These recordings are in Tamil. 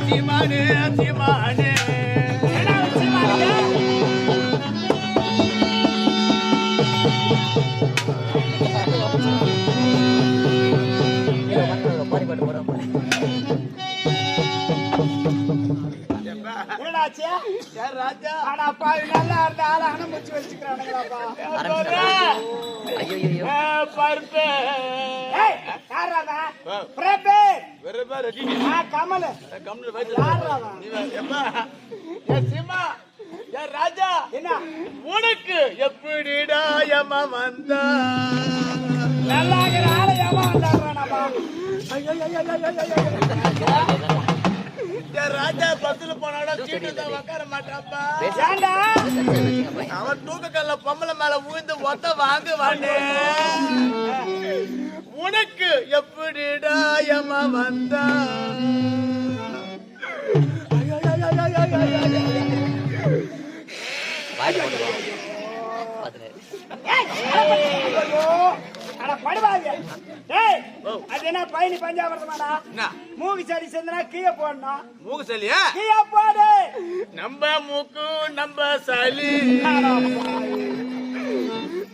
சீமானே சீமானே ராஜா உனக்கு எப்படிடா யமா வந்தா நல்லா ராஜா பஸ்ல போனாடா சீட்டு தான் உட்கார மாட்டாப்பா அவன் தூக்கக்கல்ல பொம்பளை மேல ஊந்து ஒத்த வாங்க வாண்டே உனக்கு எப்படிடா யமா வந்தா பயணி பஞ்சாபரமாடா மூக்கு சளி சேர்ந்தா கீழே போடணும். மூக்கு சளியா கீழே போடு. நம்ம மூக்கு நம்ம சளி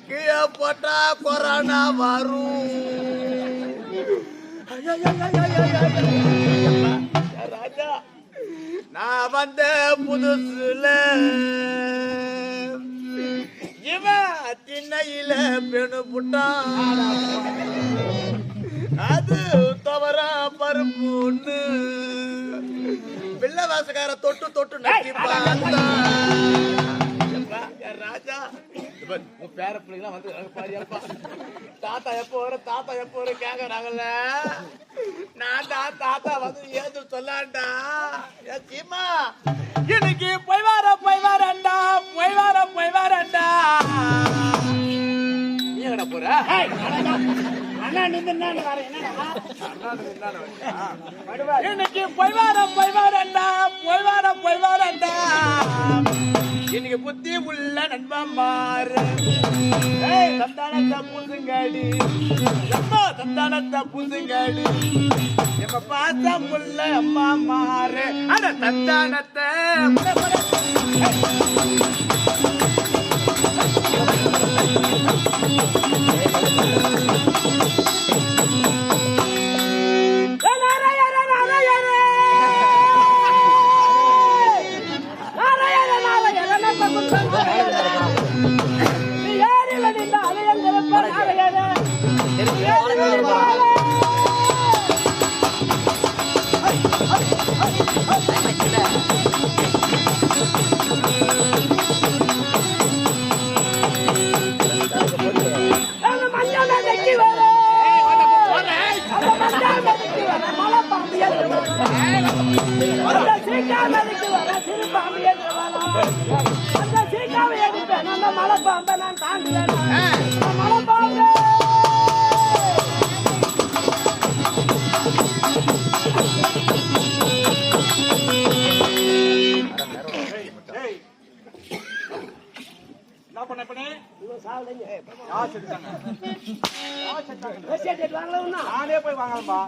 கீழே போட்டா கொரோனா வரும். ராஜா நான் வந்த புதுசுல இவன் திண்ணையில பெணு புட்டான் அது தவறா பருப்புன்னு பிள்ளை வாசக்கார தொட்டு தொட்டு நக்கி பார்த்தா ராஜா உன் பேர பிள்ளைங்களாம் வந்து பாரியாப்பா தாத்தா எப்போ வர கேக்குறாங்கல்ல நான் தான் தாத்தா வந்து ஏது சொல்லாண்டா சீமா இன்னைக்கு போய் வரண்டா நீ எங்கடா போற அண்ணா நின்று இன்னைக்கு போய் வரண்டா இன்னைக்கு புத்தி உள்ள நண்பன் மாறு சந்தானத்தை பூசுங்காடி அம்மா சந்தானத்தை பூசுங்காடி எம்ம பார்த்தா முள்ள அம்மா மாறு அந்த சந்தானத்தை மலைப்பாம்பை நான் தாங்குவேன். மலைப்பாம்பு நானே போய் வாங்கலாம்பா.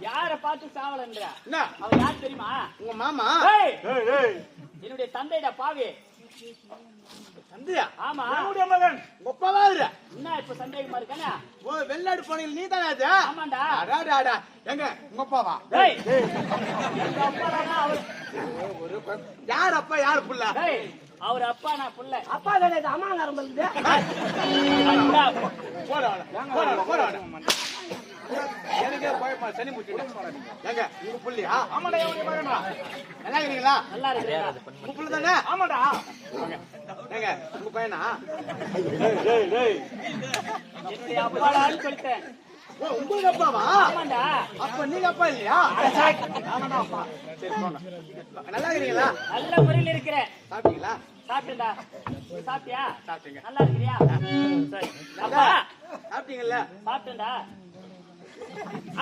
யார பார்த்து சாவலன்ற அவன் யார் தெரியுமா? உங்க மாமா. என்னுடைய தந்தைடா பாவி. தந்தையா? ஆமா. என்னுடைய மகன். ஒப்பவா இரு. என்ன இப்ப சந்தேகமா இருக்கானே? ஓ வெள்ளாடு போனீங்க நீ தானே அது? ஆமாடா. அடாடா எங்க உங்க அப்பாவா? டேய் எங்க அப்பா தானா அவர். யார் அப்பா யார் புள்ள? டேய் அவர் அப்பா நான் புள்ள. அப்பா கிடையாது அம்மா நரம்பல்து. போடா எனக்கே போயப்பா சனி முட்டிடு. எங்க உங்க புள்ளியா? ஆமாடா என்னுடைய மகனா. நல்லா இருக்கீங்களா? நல்லா இருக்கேன். உங்க புள்ள தானே? ஆமாடா. எங்க உங்க பையனா? டேய் என்னுடைய அப்பாடான்னு சொல்லிட்டேன். ஓ உங்க அப்பாவா? ஆமாடா. அப்ப நீங்க அப்பா இல்லையா? ஆமாடா அப்பா. சரி போங்க. நல்லா இருக்கீங்களா? நல்ல முறையில் இருக்கிறேன். சாப்பிட்டீங்களா? சாப்பிட்டேன்டா. சாப்பிட்டியா? சாப்பிட்டீங்க. நல்லா இருக்கறியா? சரி. அப்பா சாப்பிட்டீங்கல்ல? சாப்பிட்டேன்டா.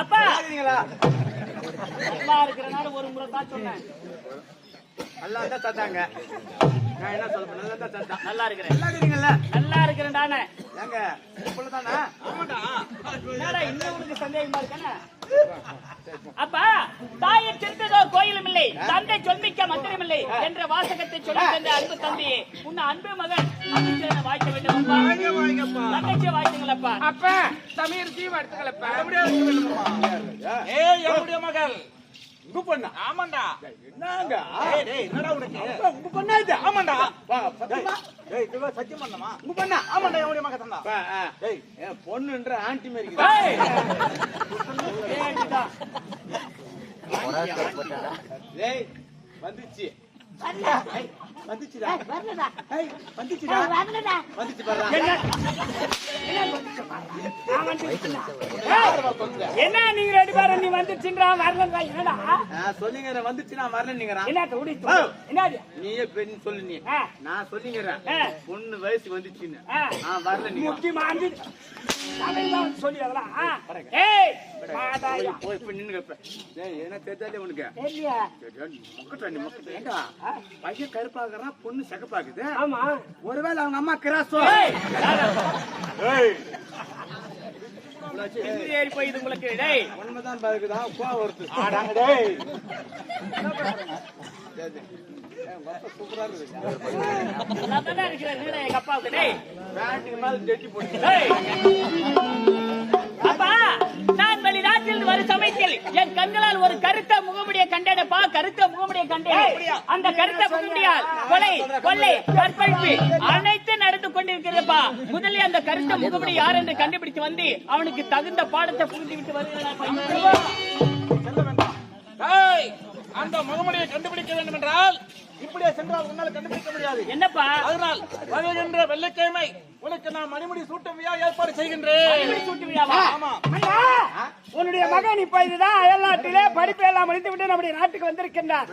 அப்பா நல்லா இருக்கீங்களா? நல்லா இருக்கிறனால ஒரு முறை தான் சொன்னேன். நல்லா தான் தந்தாங்க. நான் என்ன சொல்ல நல்லா தான் தந்தா. நல்லா இருக்கிறேன். நல்லா இருக்கீங்கல்ல? நல்லா இருக்கிறேன்டானே. ஏங்க இவ்வளவுதானா? ஆமாடா. என்னடா இன்னும் உனக்கு சந்தேகமா இருக்கானே? அப்பா தாயை திருத்ததோ கோயிலும் இல்லை, தந்தை சொல்மிக்க மந்திரம் இல்லை என்ற வாசகத்தை சொல்லி தந்த அன்பு தம்பி உன்னை அன்பு மகன் அபிஷேக வாய்க்க வேண்டும் அப்பா. தங்கச்சி வாய்க்குங்களப்பா. அப்ப சமீர் ஜீவ எடுத்துக்கலப்பா. ஏய் என்னுடைய மகள் உங்க பொண்ணா? ஆமாண்டா. என்னங்க? டேய் என்னடா உனக்கு? உங்க பொண்ணா இது? ஆமாண்டா. சத்தியமா? டேய் இது சத்தியம் பண்ணமா? உங்க பொண்ணா? ஆமாண்டா என்னுடைய மகள் தந்தா. டேய் என் பொண்ணுன்ற ஆன்ட்டி மாதிரி இருக்குது. ஏய் ஏன்டா? டேய் வந்துச்சு. வந்துச்சுடா. வரலடா. ஏய் வந்துச்சுடா. வரலடா. வந்துச்சு பாரு. என்ன நீங்க ரெண்டு பேரும் நீ வந்துச்சுன்றா வரலன்றா என்னடா? சொல்லிங்கற வந்துச்சு நான் வரலங்கறா. என்ன உடி என்னது? நீயே பெண் சொல்லு நீ. நான் சொல்லிங்கறேன். பொண்ணு வயசு வந்துச்சுன்னு. வரல நீ. முக்கியமா அஞ்சு தமிழ்ல சொல்லி அதெல்லாம். ஏய் மாதாயா போய் போய் நின்னுங்க. டேய் என்ன தெரியாதே உனக்கு? தெரியல. மக்கட்ட நீ மக்கட்ட. ஏண்டா பையன் கருப்பாகறான் பொண்ணு சகப்பாக்குது. ஆமா. ஒருவேளை அவங்க அம்மா கிராஸோ. ஏய் ஏய் எங்க ஏறி போய் இது உங்களுக்கு டேய் உண்மைதான் பாக்குதா கோவம் வருது. ஆடாங்க டேய். சூப்பரா இருக்கு. நான் தான இருக்கிறேன் நீடா எங்க அப்பாவுக்கு டேய். பேண்ட்டுக்கு மேல ஜெட்டி போட்டு. டேய் அப்பா நான் வெளிநாட்டில் வரும் சமயத்தில் என் கண்களால் ஒரு கருத்த முகமுடியை கண்டேனப்பா. கருத்த முகமுடியை கண்டேன். அந்த கருத்த முகமுடியால் கொலை கொள்ளை கற்பழிப்பு அனைத்து நடந்து கொண்டிருக்கிறதுப்பா. முதலில் அந்த கருத்த முகமுடி யார் என்று கண்டுபிடித்து வந்து அவனுக்கு தகுந்த பாடத்தை புரிந்து விட்டு வருகிறேன். அந்த முகமுடியை கண்டுபிடிக்க வேண்டும் என்றால் இப்படியே சென்றால் உன்னால கண்டுபிடிக்க முடியாது. என்னப்பா? அதனால் வருகின்ற வெள்ளிக்கிழமை உனக்கு நான் மணிமுடி சூட்டும் விழா ஏற்பாடு செய்கின்றேன். சூட்டு விழாவா? ஆமா. உன்னுடைய மகன் இப்ப இதுதான் அயல்நாட்டிலே படிப்பு எல்லாம் முடித்து விட்டு நம்முடைய நாட்டுக்கு வந்திருக்கின்றார்.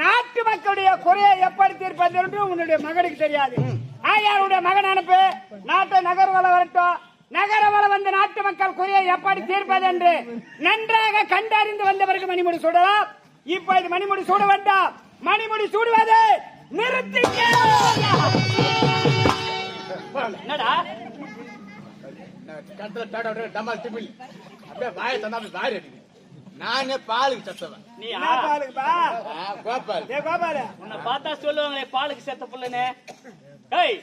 நாட்டு மக்களுடைய குறையை எப்படி தீர்ப்பது என்று உன்னுடைய மகனுக்கு தெரியாது. யாருடைய மகன் அனுப்பு, நாட்டை நகர்வல வரட்டும். நகரவல வந்த நாட்டு மக்கள் குறையை எப்படி தீர்ப்பது என்று நன்றாக கண்டறிந்து வந்தவருக்கு மணிமுடி சூடலாம். இப்ப இது மணிமுடி சூட வேண்டாம். மணிமுடி சூடுவது நிறுத்திக்க. என்னடா கட்டல டாடா டமால் டிபில் அப்படியே வாயை தந்தா அப்படியே வாரி அடிக்குது. நானே பாலுக்கு சத்தவன். நீ பாலுக்குப்பா? கோபால். ஏ கோபால் உன்னை பார்த்தா சொல்லுவாங்களே பாலுக்கு செத்த புள்ளனே. ஏய்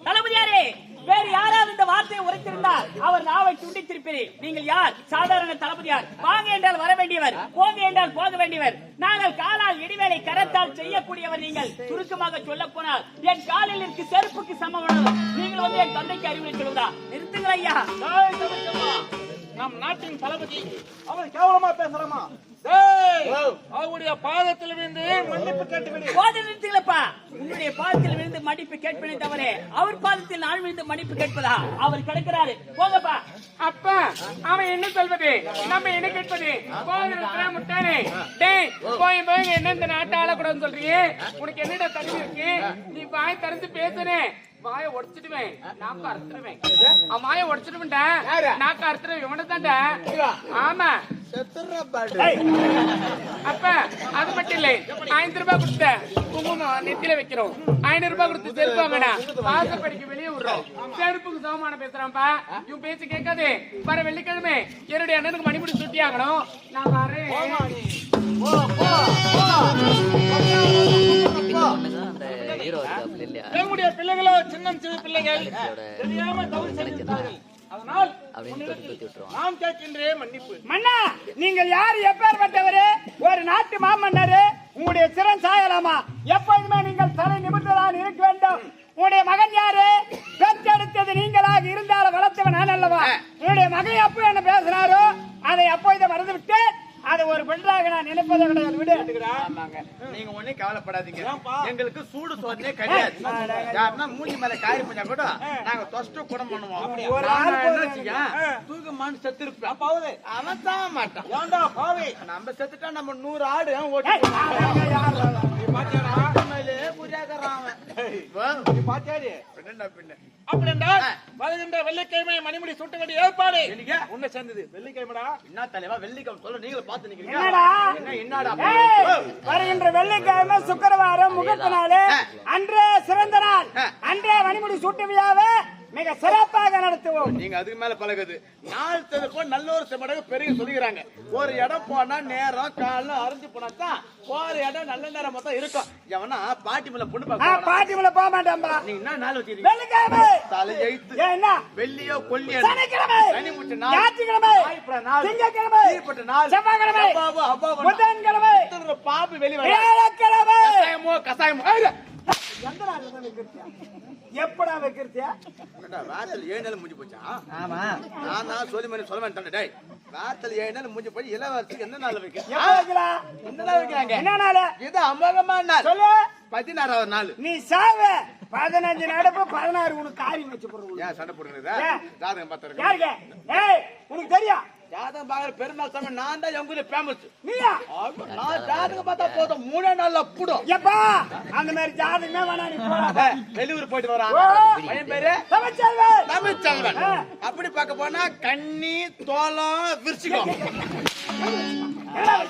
தளபதியாரே, வேறு யாராவது இந்த வார்த்தையை உரைத்திருந்தால் அவர் நாவை துண்டித்திருப்பீர். நீங்கள் யார்? சாதாரண தளபதியார். வாங்க என்றால் வர வேண்டியவர், போங்க என்றால் போக வேண்டியவர். நாங்கள் காலால் இடிவேளை கரத்தால் செய்யக்கூடியவர். நீங்கள் சுருக்கமாக சொல்ல போனால் என் காலில் இருக்கு செருப்புக்கு சமமானவர். நீங்கள் வந்து என் தந்தைக்கு அறிவுரை சொல்லுவதா? நிறுத்துங்கள் ஐயா. நம் நாட்டின் தளபதி அவன் கேவலமா பேசலாமா? அவருடைய பாதத்தில் விழுந்து மன்னிப்பு கேட்டுவிடு. போதை நிறுத்துங்களப்பா. உன்னுடைய பாதத்தில் விழுந்து மன்னிப்பு கேட்பேனே தவிர அவர் பாதத்தில் நான் விழுந்து மன்னிப்பு கேட்பதா? அவர் கிடைக்கிறாரு. போங்கப்பா. அப்பா அவன் என்ன சொல்வது, நம்ம என்ன கேட்பது? முட்டானே டேய் போய் போய் என்ன இந்த நாட்டை ஆளக்கூடாதுன்னு சொல்றியே? உனக்கு என்னடா தகுதி இருக்கு? நீ வாய் திறந்து பேசுனே வாய உடைச்சிடுவேன், நாக்க அறுத்துடுவேன். அவன் வாய உடைச்சிடுவேன்டா, நாக்க அறுத்துடுவேன். இவனதான்டா. ஆமா அப்ப அது மட்டும் இல்லை, 500 ரூபாய் கொடுத்த குங்குமம் நெத்தில வைக்கிறோம், 500 ரூபாய் கொடுத்து செருப்பு வாங்கினா வாசப்படிக்கு வெளியே விடுறோம். செருப்புக்கு சமமான பேசுறான்ப்பா. இவன் பேச்சு கேட்காது. வர வெள்ளிக்கிழமை என்னுடைய அண்ணனுக்கு மணிமுடி சுட்டி ஆகணும். நான் வரேன். என்னுடைய பிள்ளைகளோ சின்னம் சிறு பிள்ளைகள் தெரியாம தவறு செய்திருக்கிறார்கள். அதனால் நாம் கேட்கின்றேன் மன்னிப்பு. மன்னா, நீங்கள் யார்? எப்பேற்பட்டவரு? ஒரு நாட்டு மாமன்னரு. உங்களுடைய சிறம் சாயலாமா? எப்போதுமே நீங்கள் தலை நிமிர்ந்ததான் இருக்க வேண்டும். உங்களுடைய மகன் யாரு? பெற்றெடுத்தது நீங்களாக இருந்தாலும் வளர்த்தவன் நான் அல்லவா? உங்களுடைய மகன் எப்போ என்ன பேசினாரோ அதை அப்போது மறந்து விட்டு அதை ஒரு பெண்ணாக நான் நினைப்பதை கிடையாது. விடு. நீங்க ஒண்ணே கவலைப்படாதீங்க. எங்களுக்கு சூடு சோதனை கிடையாது. யாருன்னா மூஞ்சி மேல காரி பண்ணா கூட நாங்க தொஷ்ட குடம் பண்ணுவோம். ஒரு ஆள் தூக்கு மண் செத்து இருப்பேன். அவன் தான் மாட்டான். ஏண்டா பாவே, நம்ம செத்துட்டா நம்ம 100 ஆடு ஓட்டி முன்ன பின்ன. அப்படி என்றால் வருகின்ற வெள்ளிக்கிழமை மணிமுடி சூட்ட வேண்டிய ஏற்பாடு என்னைக்கு? உன்னை சேர்ந்தது வெள்ளிக்கிழமைடா. என்ன தலைவா வெள்ளிக்கிழமை சொல்ல நீங்களும் பார்த்து நிக்கிறீங்க. என்னடா? என்னடா வருகின்ற வெள்ளிக்கிழமை சுக்கிரவாரம் முகூர்த்த நாள், அன்றே சிறந்த நாள், அன்றே மணிமுடி சூட்டு விழாவை மிக சிறப்பாக நடத்துவோம். நீங்க அதுக்கு மேல பழகுது. நாள் தெரிப்போ நல்ல செமடகு பெரிய சொல்லிக்கிறாங்க. ஒரு இடம் போனா நேரம் காலம் அறிஞ்சு போனாதான் போற இடம் நல்ல நேரம் மொத்தம் இருக்கும். எவனா பாட்டி மேல பொண்ணு பார்க்க பாட்டி மேல போக மாட்டேன்பா. நீங்க என்ன நாள் வச்சிருக்கீங்க? வெள்ளிக்கிழமை தலை எழுத்து என்ன வெள்ளியோ கொல்லியோ சனிக்கிழமை சனி முச்ச நாள் ஞாயிற்றுக்கிழமை நாள் திங்கட்கிழமை தீப்பட்ட நாள் செவ்வாய்க்கிழமை அப்பாவு அப்பாவு புதன்கிழமை பாப்பு வெளிய வர வியாழக்கிழமை கசாயமோ எந்த நாள்ல தான் வைக்கிறீங்க? எப்படா வைக்கிறீங்க? வார்த்தல் 7 நாள் முடிஞ்சு போச்சா? ஆமா நான் தான் சொல்ல வேண்டாம். டேய் வார்த்தல் 7 நாள் முடிஞ்சு போய் இளவரசிக்கு எந்த நாள் வைக்கிறீங்க? எப்ப வைக்கலாம்? எந்த நாள் வைக்கிறாங்க? என்ன நாள்? இது அமோகமான நாள். சொல்லு. 16வது நாள். நீ சாவ 15 நடப்பு 16 உனக்கு காரியம் வச்சு போடுறோம். ஏன் சண்டை போடுறதா? ஜாதகம் பார்த்திருக்கேன். யாருக்கு? ஏய் உனக்கு தெரியும்? ஜாதகம் பார்க்கற பெருமாள் சாமி நான் தான் எங்க ஊர்ல ஃபேமஸ். நீயா? நான் ஜாதகம் பார்த்தா போதும் 3 நாள்ல புடும். எப்பா அந்த மாதிரி ஜாதகமே வேணா நீ போடா. வெளியூர் போயிட்டு வரான். பையன் பேரு தமிழ்ச்செல்வன். தமிழ்ச்செல்வன். அப்படி பார்க்க போனா கண்ணி தோலம் விருச்சிகம்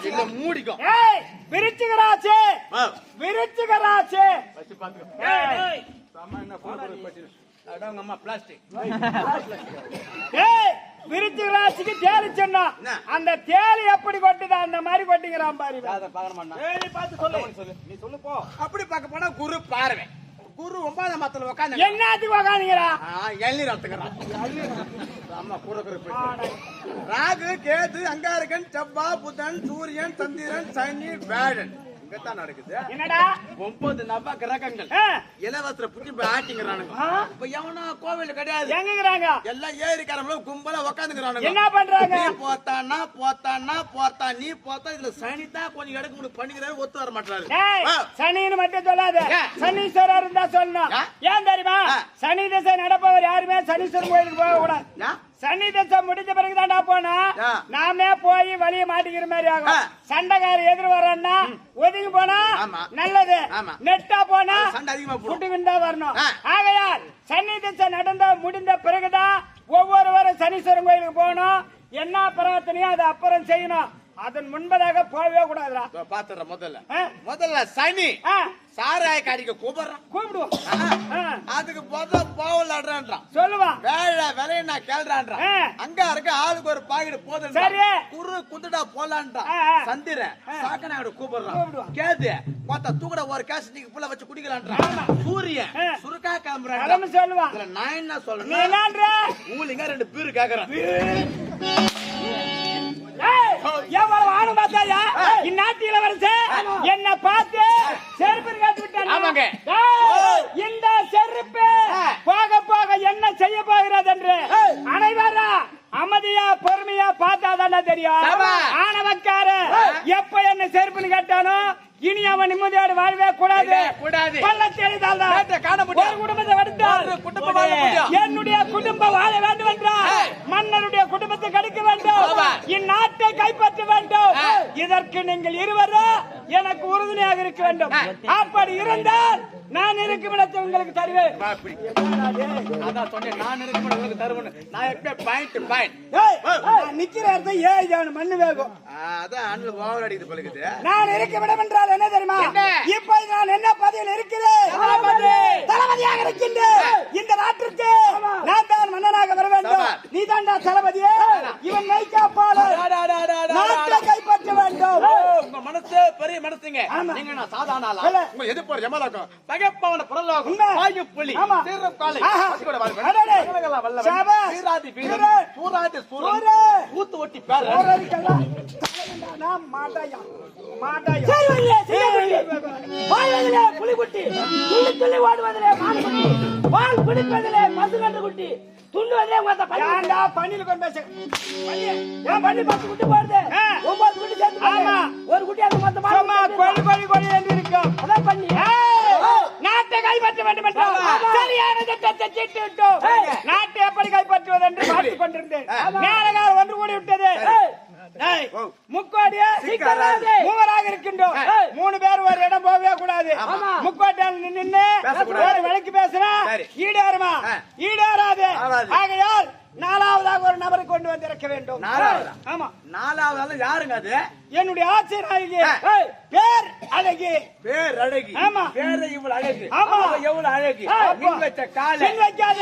இல்ல மூடிக்கும். ஏய் விருச்சிகராச்சே விருச்சிகராச்சே வச்சு பாத்துக்க. ஏய் சாமான்ய போடு பட்டி அடங்க அம்மா பிளாஸ்டிக். ஏய் விருச்சிகராசிக்கு தேலி சொன்னா அந்த தேலி எப்படி கொட்டுதா அந்த மாதிரி கொட்டிங்கறான் பாரு. ஜாதகம் பார்க்க மாட்டான். ஏய் நீ பார்த்து சொல்லு. நீ சொல்லு போ. அப்படி பார்க்க போனா குரு பார்வை. குரு 9ஆம் மாதத்துல உட்கார்ந்து என்னத்துக்கு உட்கார்ந்தீங்கடா? எண்ணீர் அத்துக்கறான். அம்மா கூட போயிட்டு ராகு கேது அங்காரகன் செவ்வாய் புதன் சூரியன் சந்திரன் சனி வேடன் இங்கதான் நடக்குது. என்னடா 9 நவ கிரகங்கள் இலவசர புடிச்சு போய் ஆட்டிங்கறானுங்க. இப்ப எவனோ கோவில்ல கிடையாது. எங்கங்கறாங்க? எல்லாம் ஏரிக்காரங்கள கும்பலா உட்கார்ந்துங்கறானுங்க. என்ன பண்றாங்க? நீ போத்தா நீ போத்தா இதுல சனி தான் கொஞ்சம் எடுக்க முடியும் பண்ணிக்கிறாரு ஒத்து வர மாட்டாரு. ஏய் சனின்னு மட்டும் சொல்லாத. சனீஸ்வரர் இருந்தா சொல்லணும். ஏன் தெரியுமா? சனி திசை நடப்பவர் யாருமே சனீஸ்வரர் கோயிலுக்கு போக கூடாது. சனி தசை முடிஞ்ச பிறகுதான்டா போனா நாமே போய் வழிய மாட்டிக்கிற மாதிரி ஆகும். சண்டைக்கார எதிர் வர்றா ஒதுங்கி போனா நல்லது. நெட்டா போனா புட்டுவிண்டா வரணும். ஆகையால் சனி தசை நடந்த முடிந்த பிறகுதான் ஒவ்வொருவரும் சனீஸ்வரன் கோயிலுக்கு போகணும். என்ன பிரார்த்தனையோ அதை அப்புறம் செய்யணும். அதன் முன்பதாக போகவே கூடாதுடா. பாத்துற முதல்ல சனி சாராய காடிக்க கூப்பிடுவோம். அதுக்கு போவலாடுறான் சொல்லுவான். வேலையை நான் கேள்றான்றான். அங்க இருக்க ஆளுக்கு ஒரு பாக்கெட் போதும். குரு குந்துடா போலான்றான். சந்திரன் சாக்கனாயோட கூப்பிடுறான். கேது மொத்த தூக்கட ஒரு கேஸ் நீங்க புள்ள வச்சு குடிக்கலான்றான். சூரியன் சுருக்கா கிளம்புறான் சொல்லுவான். நான் என்ன சொல்றேன்? ஊலிங்க 2 பேரு கேக்குறான். எவ்வளவு ஆணும் பார்த்தாயா? இந்நாட்டு இளவரசர் என்ன பார்த்து செருப்பு காத்து விட்டாங்க. இந்த செருப்பு போக போக என்ன செய்ய போகிறது என்று அனைவரும் அமைதியா பொறுமையா பார்த்தாதானே தெரியும். ஆணவக்கார எப்ப என்ன செருப்புன்னு கேட்டானோ இனி அவன் நிம்மதியோடு வாழவே கூடாது. என்னுடைய குடும்பம் வாழ வேண்டும் என்றால் மன்னருடைய குடும்பத்தை கெடுக்க வேண்டும். இந்நாட்டை கைப்பற்ற வேண்டும். இதற்கு நீங்கள் இருவரும் எனக்கு உறுதுணையாக இருக்க வேண்டும். அப்படி இருந்தால் நான் இருக்கும் இடத்தை உங்களுக்கு தருவேன். நிக்கிற இடத்தை ஏன் மண்ணு வேகும். நான் இருக்க விடம் என்றால் என்ன தெரியுமா? இப்ப நான் என்ன பதவியில் இருக்கிறேன்? தளபதியாக இருக்கின்றேன். இந்த நாட்டிற்கு நான் தான் மன்னனாக வர வேண்டும். நீ தாண்டா தளபதியே. இவன் மைக்காப்பாளர் நாட்டை கைப்பற்ற வேண்டும். உங்க மனசு பெரிய மனசுங்க. நீங்க நான் சாதாரண ஆளா? உங்க எதிர்ப்பு ஜமலாக்கும் பகப்பவன புரலாகும் வாயு புலி சீரம் காலை பசிகோட வாழ்வன் கனகலா வல்லவன் சீராதி வீரன் சூராதி சூரன் ஊத்து ஒட்டி பேர் நான் மாட்டாயா செய்வதிலே வாழ்வதிலே புலிகுட்டி துள்ளி துள்ளி ஓடுவதிலே மான்குட்டி வால் பிடிப்பதிலே பசுகன்று குட்டி துண்டுவதிலே உங்க பையன்டா பன்னில கொண்டு பேச ஏன் பன்னி 10 குட்டி போடுது 9 குட்டி சேர்த்து ஆமா ஒரு குட்டி அந்த மொத்தமா ஆமா கோழி என்று இருக்கும் அதான் பன்னி நாட்டை கைப்பற்ற வேண்டும் என்றால் சரியான திட்டத்தை தீட்டிவிட்டோம். நாட்டை எப்படி கைப்பற்றுவது என்று பார்த்துக் கொண்டிருந்தேன். நேரகாலம் ஒன்று கூடி விட்டது. ஏய், முக்கோடியே சிக்காராது. மூவராக இருக்கின்றோம் 3 பேர் ஒரு இடம் போகவே கூடாது முக்கோட்டையில் நின்னு பேசக்கூடாது. ஒரு விலைக்கு பேசுறா சரி. ஈடேறுமா ஈடேறாது ஆகாது. ஆகையால் 4வதாக ஒரு நபரை கொண்டு வந்து இறக்க வேண்டும் 4வதா? ஆமா 4வது ஆளு யாருங்க அது? என்னுடைய ஆசிரியர் பேர் அழகி பேர் அழகி. ஆமா. பேரு இவ்வளவு அழகு. ஆமா. அவ எவ்வளவு அழகு. ஆமா. மின் வச்ச காலை பெண் வைக்காத